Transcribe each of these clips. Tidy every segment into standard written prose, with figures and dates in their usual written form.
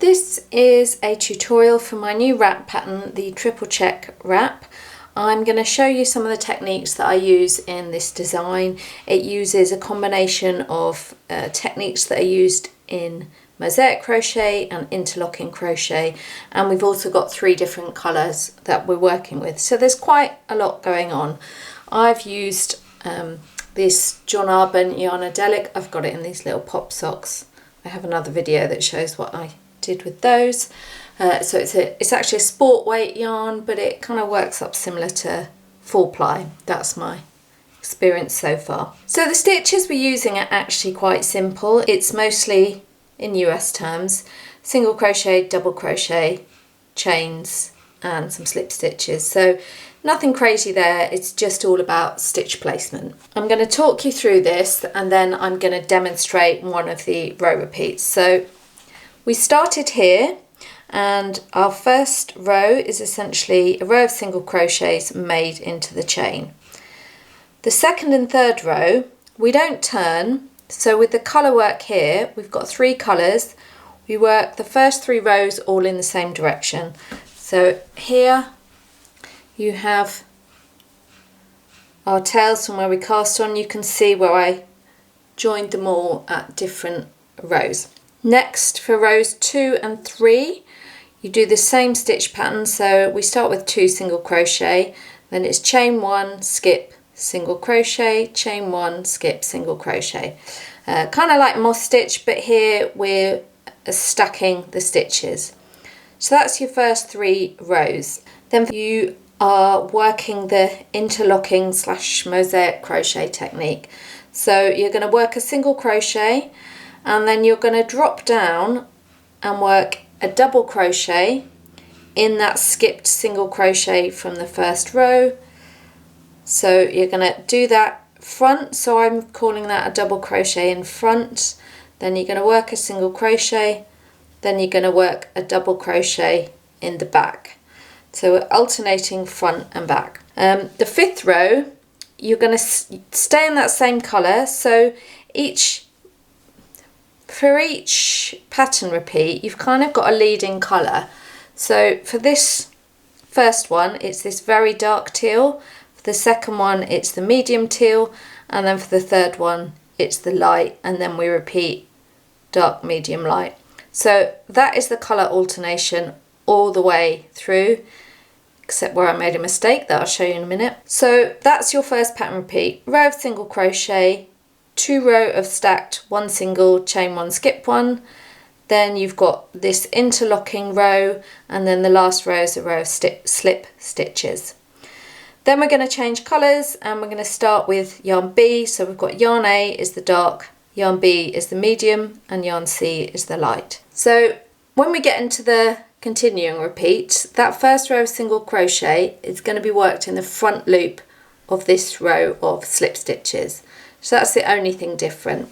This is a tutorial for my new wrap pattern, the Triple Check Wrap. I'm going to show you some of the techniques that I use in this design. It uses a combination of techniques that are used in mosaic crochet and interlocking crochet, and we've also got 3 different colours that we're working with, so there's quite a lot going on. I've used this John Arbon Yarnadelic. I've got it in these little pop socks. I have another video that shows what I did with those. So it's actually a sport weight yarn, but it kind of works up similar to 4-ply. That's my experience so far. So the stitches we're using are actually quite simple. It's mostly, in US terms, single crochet, double crochet, chains and some slip stitches. So nothing crazy there, it's just all about stitch placement. I'm going to talk you through this and then I'm going to demonstrate one of the row repeats. So we started here, and our first row is essentially a row of single crochets made into the chain. The second and third row, we don't turn, so with the colour work here, we've got 3 colours. We work the first 3 rows all in the same direction. So here you have our tails from where we cast on. You can see where I joined them all at different rows. Next, for rows 2 and 3, you do the same stitch pattern. So we start with 2 single crochet, then it's chain 1, skip, single crochet, chain 1, skip, single crochet. Kind of like moss stitch, but here we're stacking the stitches. So that's your first 3 rows. Then you are working the interlocking / mosaic crochet technique. So you're going to work a single crochet, and then you're going to drop down and work a double crochet in that skipped single crochet from the first row. So you're going to do that front, so I'm calling that a double crochet in front. Then you're going to work a single crochet, then you're going to work a double crochet in the back. So we're alternating front and back. The 5th row, you're going to stay in that same colour. So for each pattern repeat, you've kind of got a leading colour. So for this first one, it's this very dark teal. For the second one, it's the medium teal. And then for the third one, it's the light. And then we repeat dark, medium, light. So that is the colour alternation all the way through, except where I made a mistake that I'll show you in a minute. So that's your first pattern repeat. Row of single crochet, 2 row of stacked, 1 single, chain 1, skip 1. Then you've got this interlocking row, and then the last row is a row of slip stitches. Then we're going to change colours, and we're going to start with yarn B. So we've got yarn A is the dark, yarn B is the medium, and yarn C is the light. So when we get into the continuing repeat, that first row of single crochet is going to be worked in the front loop of this row of slip stitches. So that's the only thing different.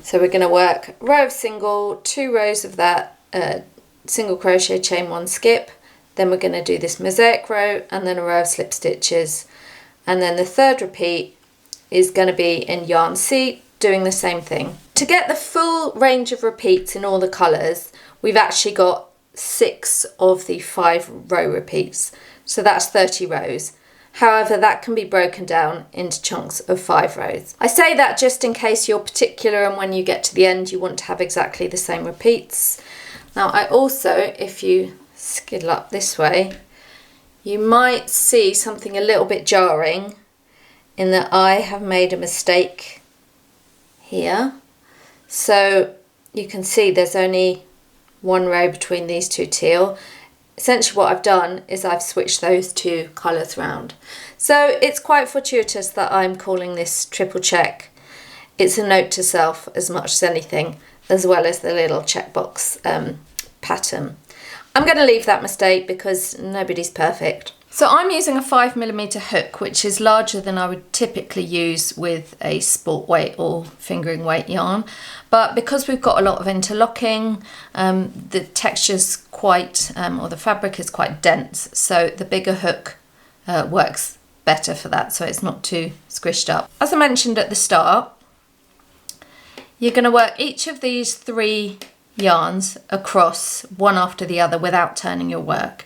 So we're going to work a row of single, 2 rows of that single crochet, chain 1, skip. Then we're going to do this mosaic row and then a row of slip stitches. And then the third repeat is going to be in yarn C, doing the same thing. To get the full range of repeats in all the colours, we've actually got 6 of the 5 row repeats. So that's 30 rows. However, that can be broken down into chunks of 5 rows. I say that just in case you're particular and when you get to the end you want to have exactly the same repeats. Now I also, if you skiddle up this way, you might see something a little bit jarring in that I have made a mistake here. So you can see there's only 1 row between these 2 teal. Essentially what I've done is I've switched those 2 colours round. So it's quite fortuitous that I'm calling this triple check. It's a note to self as much as anything, as well as the little checkbox pattern. I'm going to leave that mistake because nobody's perfect. So I'm using a 5mm hook, which is larger than I would typically use with a sport weight or fingering weight yarn. But because we've got a lot of interlocking, the texture's quite, or the fabric is quite dense. So the bigger hook works better for that, so it's not too squished up. As I mentioned at the start, you're going to work each of these 3 yarns across one after the other without turning your work.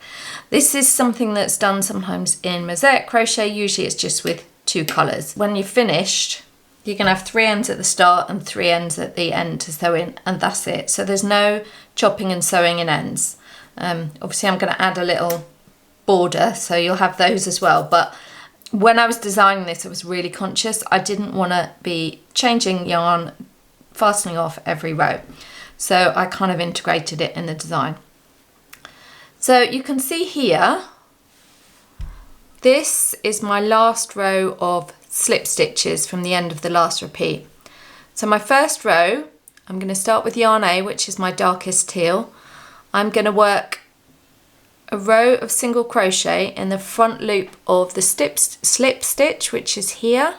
This is something that's done sometimes in mosaic crochet. Usually it's just with 2 colours. When you're finished, you're going to have 3 ends at the start and 3 ends at the end to sew in, and that's it. So there's no chopping and sewing in ends. Obviously I'm going to add a little border, so you'll have those as well. But when I was designing this, I was really conscious. I didn't want to be changing yarn, fastening off every row. So I kind of integrated it in the design. So you can see here, this is my last row of slip stitches from the end of the last repeat. So my first row, I'm going to start with yarn A, which is my darkest teal. I'm going to work a row of single crochet in the front loop of the slip stitch, which is here.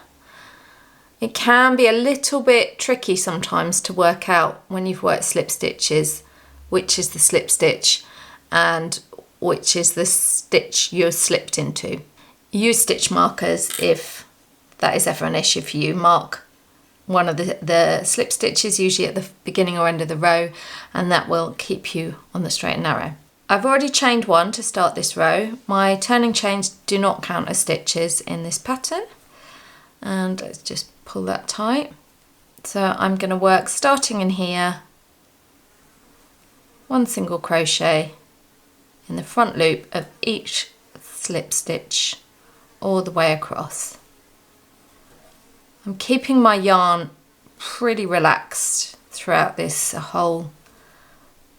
It can be a little bit tricky sometimes to work out when you've worked slip stitches, which is the slip stitch and which is the stitch you're slipped into. Use stitch markers if that is ever an issue for you. Mark one of the slip stitches, usually at the beginning or end of the row, and that will keep you on the straight and narrow. I've already chained 1 to start this row. My turning chains do not count as stitches in this pattern. And let's just pull that tight. So I'm going to work starting in here, 1 single crochet in the front loop of each slip stitch all the way across. I'm keeping my yarn pretty relaxed throughout this whole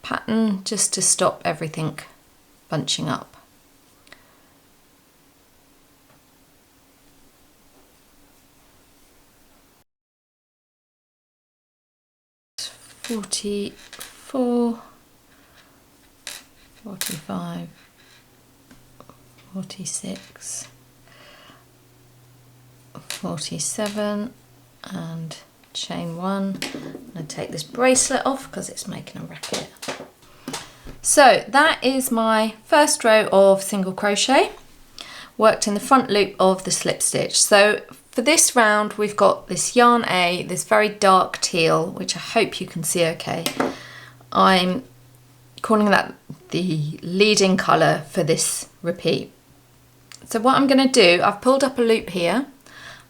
pattern just to stop everything bunching up. "44, 45, 46, 47 and chain 1. I'm going to take this bracelet off because it's making a racket. So that is my first row of single crochet worked in the front loop of the slip stitch. So for this round we've got this yarn A, this very dark teal, which I hope you can see okay. I'm calling that the leading colour for this repeat. So what I'm going to do, I've pulled up a loop here.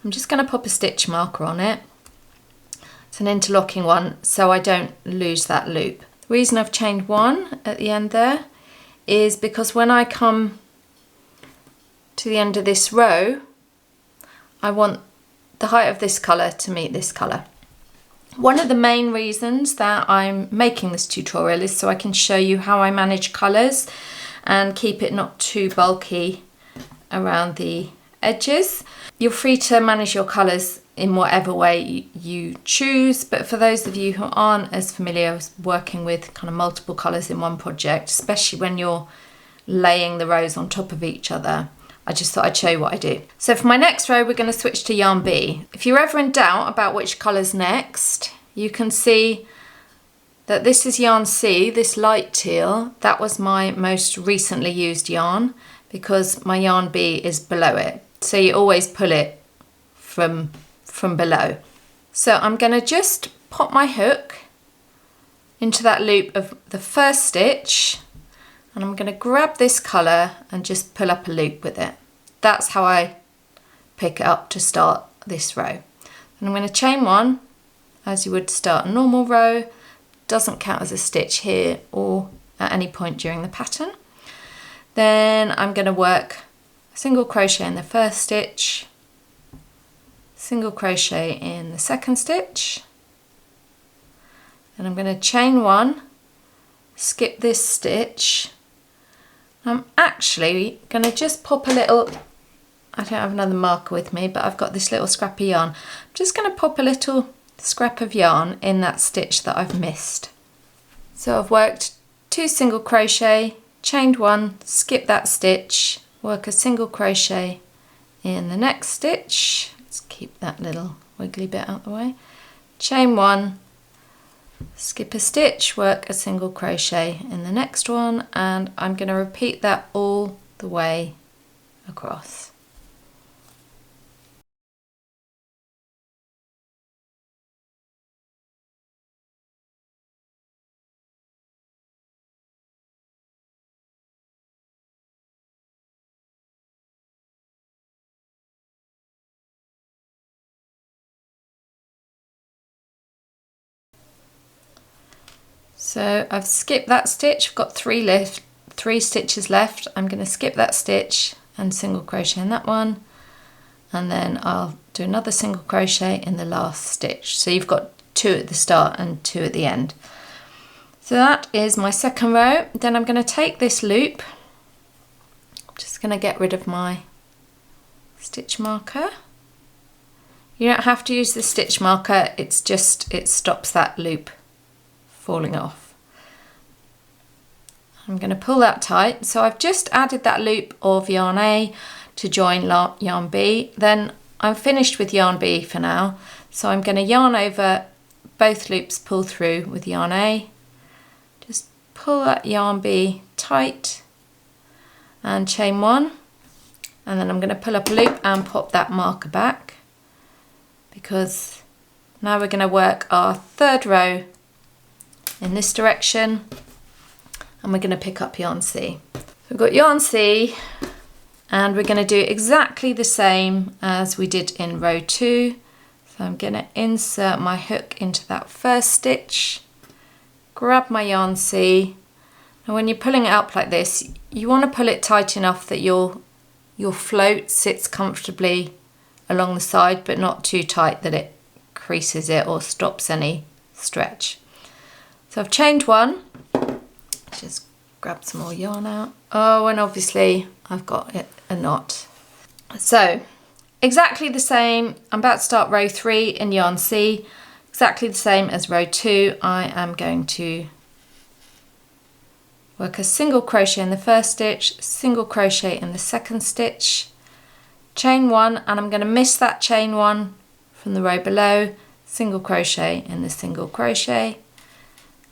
I'm just going to pop a stitch marker on it. It's an interlocking one, so I don't lose that loop. The reason I've chained 1 at the end there is because when I come to the end of this row, I want the height of this colour to meet this colour. One of the main reasons that I'm making this tutorial is so I can show you how I manage colours and keep it not too bulky around the edges. You're free to manage your colours in whatever way you choose, but for those of you who aren't as familiar with working with kind of multiple colours in one project, especially when you're laying the rows on top of each other, I just thought I'd show you what I do. So for my next row, we're going to switch to yarn B. If you're ever in doubt about which colour's next, you can see that this is yarn C, this light teal. That was my most recently used yarn because my yarn B is below it. So you always pull it from below. So I'm going to just pop my hook into that loop of the first stitch, and I'm going to grab this colour and just pull up a loop with it. That's how I pick it up to start this row. And I'm going to chain 1 as you would start a normal row. Doesn't count as a stitch here or at any point during the pattern. Then I'm going to work a single crochet in the first stitch, single crochet in the second stitch, and I'm going to chain 1, skip this stitch. I'm actually going to just pop a little, I don't have another marker with me, but I've got this little scrap of yarn. I'm just going to pop a little scrap of yarn in that stitch that I've missed. So I've worked 2 single crochet, chained 1, skip that stitch, work a single crochet in the next stitch. Let's keep that little wiggly bit out of the way. Chain 1, skip a stitch, work a single crochet in the next one, and I'm going to repeat that all the way across. So I've skipped that stitch, I've got three stitches left. I'm going to skip that stitch and single crochet in that one, and then I'll do another single crochet in the last stitch. So you've got 2 at the start and 2 at the end. So that is my second row. Then I'm going to take this loop, I'm just going to get rid of my stitch marker. You don't have to use the stitch marker, it's just, it stops that loop falling off. I'm going to pull that tight. So I've just added that loop of yarn A to join yarn B. Then I'm finished with yarn B for now. So I'm going to yarn over both loops, pull through with yarn A. Just pull that yarn B tight and chain 1. And then I'm going to pull up a loop and pop that marker back, because now we're going to work our third row in this direction, and we're going to pick up yarn C. We've got yarn C, and we're going to do exactly the same as we did in row 2. So I'm going to insert my hook into that first stitch, grab my yarn C, and when you're pulling it up like this, you want to pull it tight enough that your float sits comfortably along the side, but not too tight that it creases it or stops any stretch. So I've chained 1, just grab some more yarn out. Oh, and obviously I've got a knot. So exactly the same, I'm about to start row 3 in yarn C, exactly the same as row 2. I am going to work a single crochet in the first stitch, single crochet in the second stitch, chain 1, and I'm going to miss that chain 1 from the row below, single crochet in the single crochet,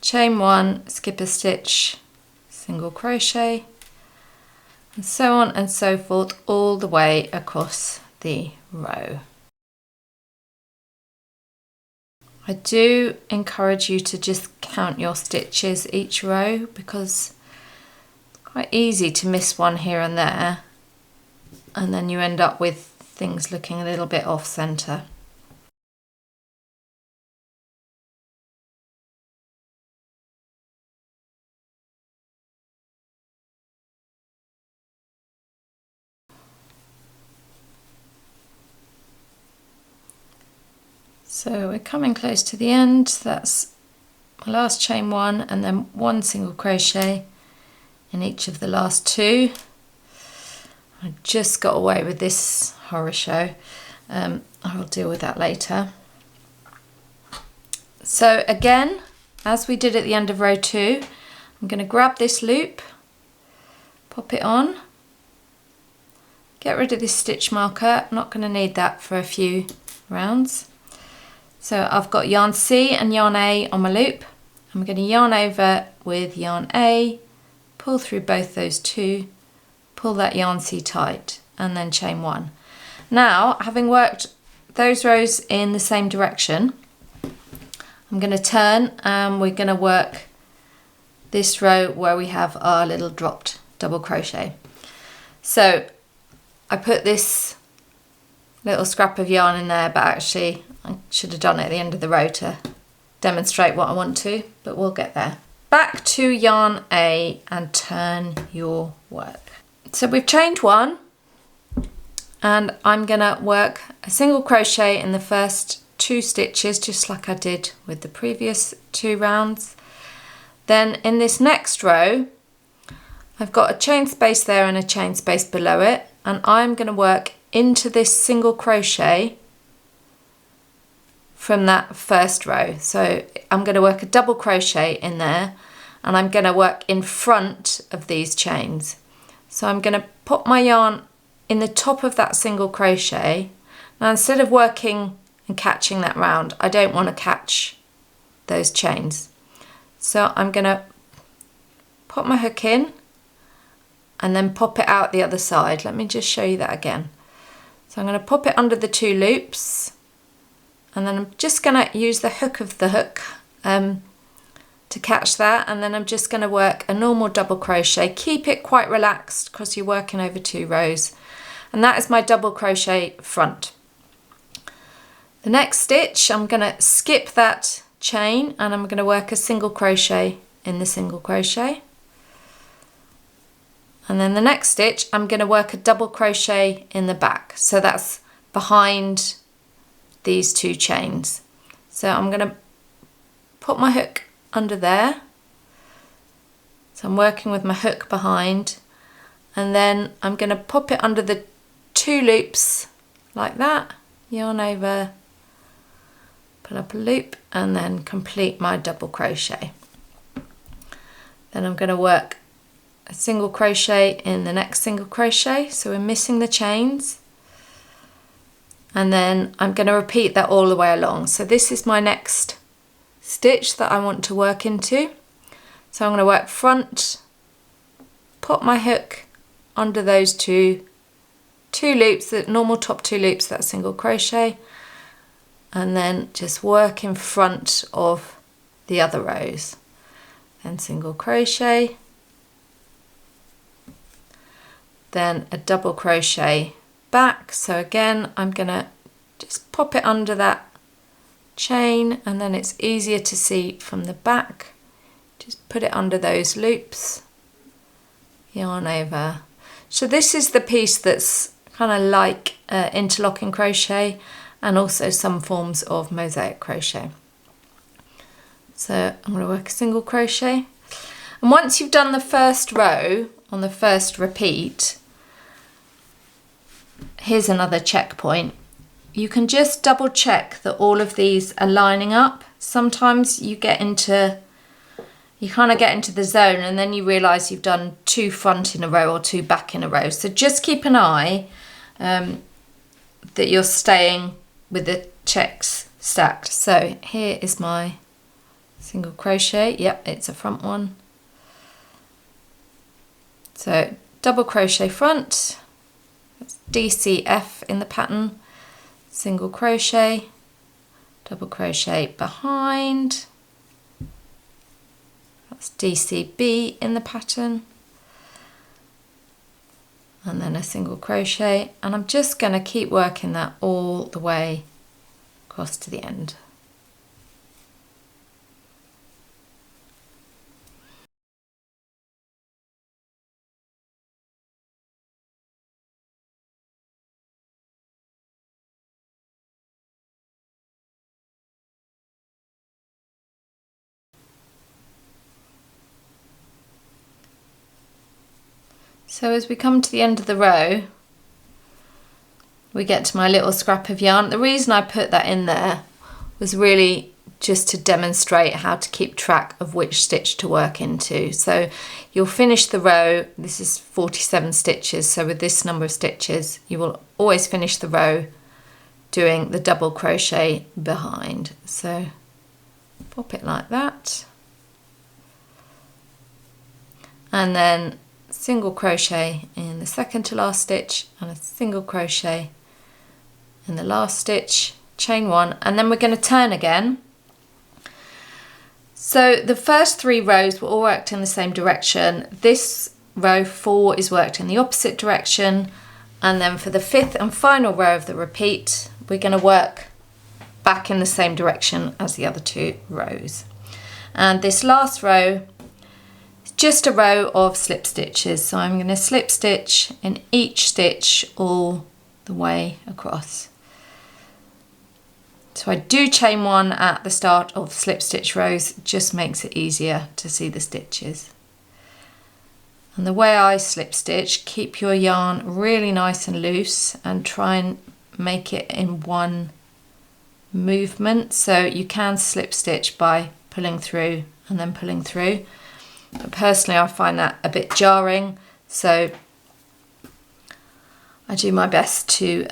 chain 1, skip a stitch, single crochet, and so on and so forth all the way across the row. I do encourage you to just count your stitches each row, because it's quite easy to miss one here and there, and then you end up with things looking a little bit off center. So we're coming close to the end. That's my last chain 1, and then 1 single crochet in each of the last 2. I just got away with this horror show. I'll deal with that later. So again, as we did at the end of row 2, I'm going to grab this loop, pop it on, get rid of this stitch marker. I'm not going to need that for a few rounds. So I've got yarn C and yarn A on my loop. I'm going to yarn over with yarn A, pull through both those 2, pull that yarn C tight, and then chain 1. Now, having worked those rows in the same direction, I'm going to turn and we're going to work this row where we have our little dropped double crochet. So I put this little scrap of yarn in there, but actually I should have done it at the end of the row to demonstrate what I want to, but we'll get there. Back to yarn A and turn your work. So we've chained 1, and I'm gonna work a single crochet in the first 2 stitches, just like I did with the previous 2 rounds. Then in this next row, I've got a chain space there and a chain space below it, and I'm gonna work into this single crochet from that first row. So I'm going to work a double crochet in there, and I'm going to work in front of these chains. So I'm going to put my yarn in the top of that single crochet. Now instead of working and catching that round, I don't want to catch those chains. So I'm going to put my hook in and then pop it out the other side. Let me just show you that again. So I'm going to pop it under the 2 loops, and then I'm just going to use the hook of the hook to catch that, and then I'm just going to work a normal double crochet. Keep it quite relaxed because you're working over 2 rows, and that is my double crochet front. The next stitch, I'm going to skip that chain and I'm going to work a single crochet in the single crochet. And then the next stitch, I'm going to work a double crochet in the back. So that's behind these 2 chains. So I'm going to put my hook under there. So I'm working with my hook behind, and then I'm going to pop it under the 2 loops like that, yarn over, pull up a loop, and then complete my double crochet. Then I'm going to work a single crochet in the next single crochet, so we're missing the chains, and then I'm going to repeat that all the way along. So this is my next stitch that I want to work into. So I'm going to work front, put my hook under those two loops, the normal top 2 loops, that single crochet, and then just work in front of the other rows. Then single crochet, then a double crochet back. So again, I'm going to just pop it under that chain, and then it's easier to see from the back. Just put it under those loops, yarn over. So this is the piece that's kind of like interlocking crochet and also some forms of mosaic crochet. So I'm going to work a single crochet, and once you've done the first row on the first repeat, here's another checkpoint. You can just double check that all of these are lining up. Sometimes you kind of get into the zone, and then you realise you've done 2 front in a row or 2 back in a row. So just keep an eye that you're staying with the checks stacked. So here is my single crochet. Yep, it's a front one. So double crochet front, that's DCF in the pattern, single crochet, double crochet behind, that's DCB in the pattern, and then a single crochet, and I'm just going to keep working that all the way across to the end. So as we come to the end of the row, we get to my little scrap of yarn. The reason I put that in there was really just to demonstrate how to keep track of which stitch to work into. So you'll finish the row, this is 47 stitches, so with this number of stitches you will always finish the row doing the double crochet behind. So pop it like that, and then single crochet in the second to last stitch and a single crochet in the last stitch, chain 1, and then we're going to turn again. So the first 3 rows were all worked in the same direction. This row 4 is worked in the opposite direction, and then for the 5th and final row of the repeat we're going to work back in the same direction as the other 2 rows. And this last row, just a row of slip stitches, so I'm going to slip stitch in each stitch all the way across. So I do chain 1 at the start of slip stitch rows, it just makes it easier to see the stitches. And the way I slip stitch, keep your yarn really nice and loose and try and make it in one movement. So you can slip stitch by pulling through and then pulling through. But personally I find that a bit jarring, so I do my best to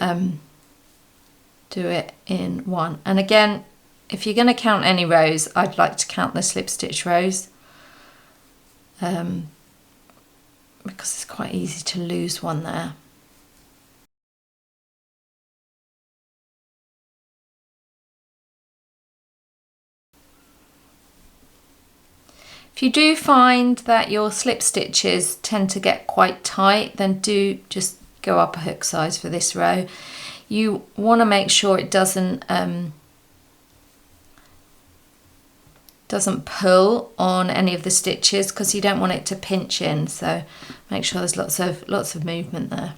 do it in one. And again, if you're going to count any rows, I'd like to count the slip stitch rows because it's quite easy to lose one there. If you do find that your slip stitches tend to get quite tight, then do just go up a hook size for this row. You want to make sure it doesn't doesn't pull on any of the stitches because you don't want it to pinch in, so make sure there's lots of movement there.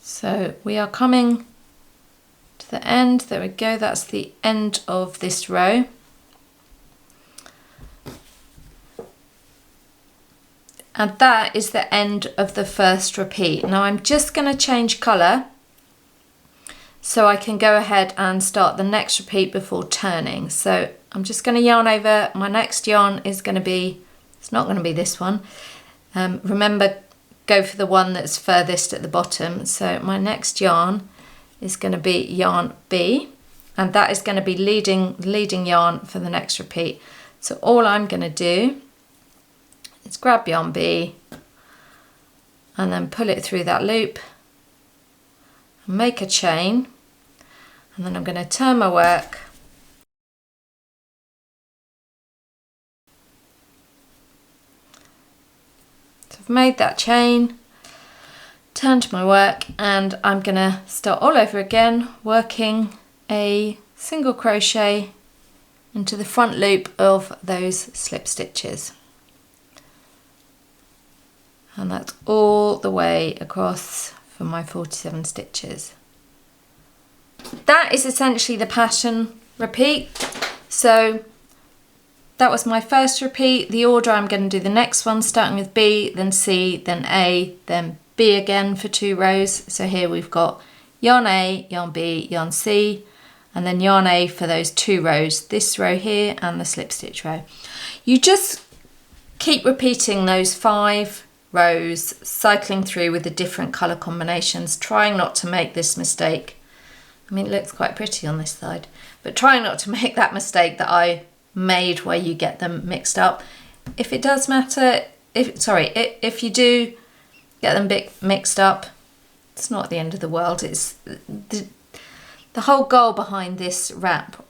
So we are coming to the end. There we go, that's the end of this row. And that is the end of the first repeat. Now I'm just going to change colour so I can go ahead and start the next repeat before turning. So I'm just going to yarn over. My next yarn is going to be, it's not going to be this one. Remember, go for the one that's furthest at the bottom. So my next yarn is going to be yarn B, and that is going to be leading yarn for the next repeat. So all I'm going to do is grab yarn B and then pull it through that loop and make a chain, and then I'm going to turn my work so I've made that chain, turned my work, and I'm going to start all over again working a single crochet into the front loop of those slip stitches. And that's all the way across for my 47 stitches. That is essentially the pattern repeat. So that was my first repeat. The order I'm going to do the next one, starting with B, then C, then A, then B again for 2 rows. So here we've got yarn A, yarn B, yarn C, and then yarn A for those 2 rows, this row here and the slip stitch row. You just keep repeating those 5 rows, cycling through with the different colour combinations, trying not to make this mistake. I mean, it looks quite pretty on this side, but trying not to make that mistake that I made where you get them mixed up. If it does matter, if you do get them mixed up, it's not the end of the world. It's the whole goal behind this wrap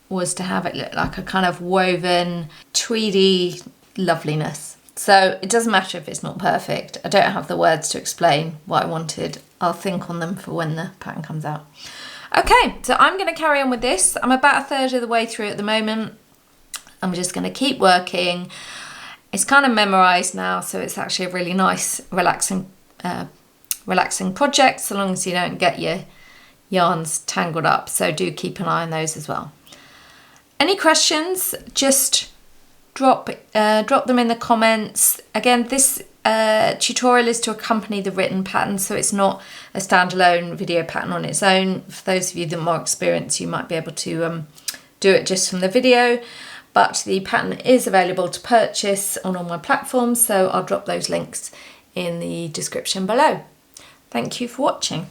was to have it look like a kind of woven, tweedy loveliness. So it doesn't matter if it's not perfect. I don't have the words to explain what I wanted. I'll think on them for when the pattern comes out. Okay, so I'm going to carry on with this. I'm about 1/3 of the way through at the moment. I'm just going to keep working. It's kind of memorized now, so it's actually a really nice, relaxing project, so long as you don't get your yarns tangled up. So do keep an eye on those as well. Any questions, just drop them in the comments. Again, this tutorial is to accompany the written pattern, so it's not a standalone video pattern on its own. For those of you that are more experienced, you might be able to do it just from the video, but the pattern is available to purchase on all my platforms, so I'll drop those links in the description below. Thank you for watching.